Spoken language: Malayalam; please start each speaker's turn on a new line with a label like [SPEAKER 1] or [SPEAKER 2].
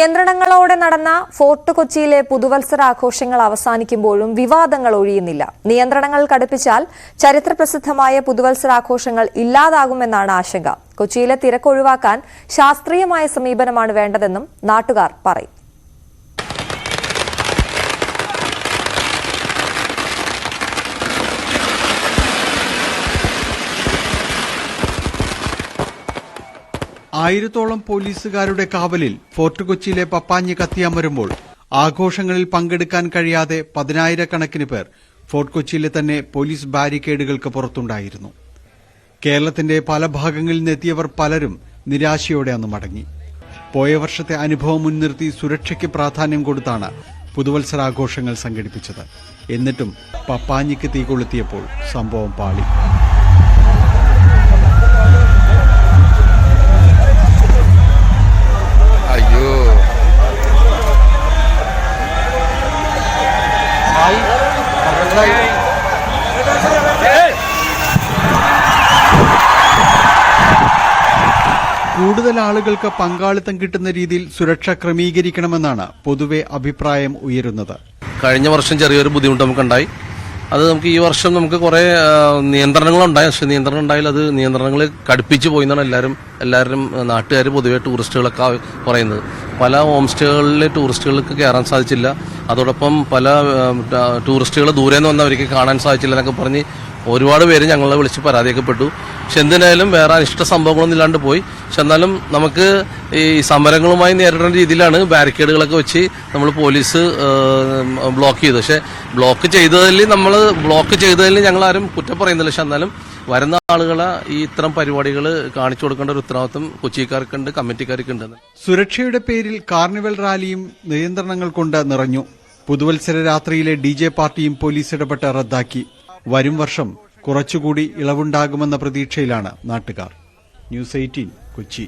[SPEAKER 1] നിയന്ത്രണങ്ങളോടെ നടന്ന ഫോർട്ട് കൊച്ചിയിലെ പുതുവത്സരാഘോഷങ്ങൾ അവസാനിക്കുമ്പോഴും വിവാദങ്ങൾ ഒഴിയുന്നില്ല. നിയന്ത്രണങ്ങൾ കടുപ്പിച്ചാൽ ചരിത്രപ്രസിദ്ധമായ പുതുവത്സരാഘോഷങ്ങൾ ഇല്ലാതാകുമെന്നാണ് ആശങ്ക. കൊച്ചിയിലെ തിരക്ക് ഒഴിവാക്കാൻ ശാസ്ത്രീയമായ സമീപനമാണ് വേണ്ടതെന്നും നാട്ടുകാർ പറയും.
[SPEAKER 2] ആയിരത്തോളം പോലീസുകാരുടെ കാവലിൽ ഫോർട്ട് കൊച്ചിയിലെ പപ്പാഞ്ഞി കത്തിയമരുമ്പോൾ ആഘോഷങ്ങളിൽ പങ്കെടുക്കാൻ കഴിയാതെ പതിനായിരക്കണക്കിന് പേർ ഫോർട്ട് കൊച്ചിയിലെ തന്നെ പോലീസ് ബാരിക്കേഡുകൾക്ക് പുറത്തുണ്ടായിരുന്നു. കേരളത്തിന്റെ പല ഭാഗങ്ങളിൽ നിന്നെത്തിയവർ പലരും നിരാശയോടെ അന്ന് മടങ്ങി. പോയ വർഷത്തെ അനുഭവം മുൻനിർത്തി സുരക്ഷയ്ക്ക് പ്രാധാന്യം കൊടുത്താണ് പുതുവത്സരാഘോഷങ്ങൾ സംഘടിപ്പിച്ചത്. എന്നിട്ടും പപ്പാഞ്ഞിക്ക് തീ കൊളുത്തിയപ്പോൾ സംഭവം പാളി. കൂടുതൽ ആളുകൾക്ക് പങ്കാളിത്തം കിട്ടുന്ന രീതിയിൽ സുരക്ഷ ക്രമീകരിക്കണമെന്നാണ് പൊതുവെ അഭിപ്രായം ഉയരുന്നത്.
[SPEAKER 3] കഴിഞ്ഞ വർഷം ചെറിയൊരു ബുദ്ധിമുട്ട് നമുക്കുണ്ടായി. അത് നമുക്ക് ഈ വർഷം നമുക്ക് കുറെ നിയന്ത്രണങ്ങളുണ്ടായി. പക്ഷേ നിയന്ത്രണം ഉണ്ടായാലും അത് നിയന്ത്രണങ്ങൾ കടുപ്പിച്ചു പോയി എന്നാണ് എല്ലാവരും നാട്ടുകാർ പൊതുവെ ടൂറിസ്റ്റുകളൊക്കെ പറയുന്നത്. പല ഹോം സ്റ്റേകളിലെ ടൂറിസ്റ്റുകൾക്ക് കയറാൻ സാധിച്ചില്ല. അതോടൊപ്പം പല ടൂറിസ്റ്റുകൾ ദൂരെ നിന്ന് വന്നവർക്ക് കാണാൻ സാധിച്ചില്ല എന്നൊക്കെ പറഞ്ഞ് ഒരുപാട് പേര് ഞങ്ങളെ വിളിച്ച് പരാതിയൊക്കെപ്പെട്ടു. പക്ഷെ എന്തിനായാലും വേറെ അനിഷ്ട സംഭവങ്ങളൊന്നും ഇല്ലാണ്ട് പോയി. പക്ഷെ എന്നാലും നമുക്ക് ഈ സമരങ്ങളുമായി നേരിടുന്ന രീതിയിലാണ് ബാരിക്കേഡുകളൊക്കെ വെച്ച് നമ്മൾ പോലീസ് ബ്ലോക്ക് ചെയ്തു. പക്ഷെ ബ്ലോക്ക് ചെയ്തതിൽ ഞങ്ങൾ ആരും കുറ്റം പറയുന്നില്ല. പക്ഷെ എന്നാലും വരുന്ന ആളുകളെ ഈ ഇത്തരം പരിപാടികൾ കാണിച്ചു കൊടുക്കേണ്ട ഒരു ഉത്തരവാദിത്വം കൊച്ചിക്കാർക്കുണ്ട്, കമ്മിറ്റിക്കാർക്കുണ്ട്.
[SPEAKER 2] സുരക്ഷയുടെ പേരിൽ കാർണിവൽ റാലിയും നിയന്ത്രണങ്ങൾ കൊണ്ട് നിറഞ്ഞു. പുതുവത്സര രാത്രിയിലെ DJ പാർട്ടിയും പോലീസ് ഇടപെട്ട് റദ്ദാക്കി. വരും വർഷം കുറച്ചുകൂടി ഇളവുണ്ടാകുമെന്ന പ്രതീക്ഷയിലാണ് നാട്ടുകാർ. ന്യൂസ് 18 കൊച്ചി.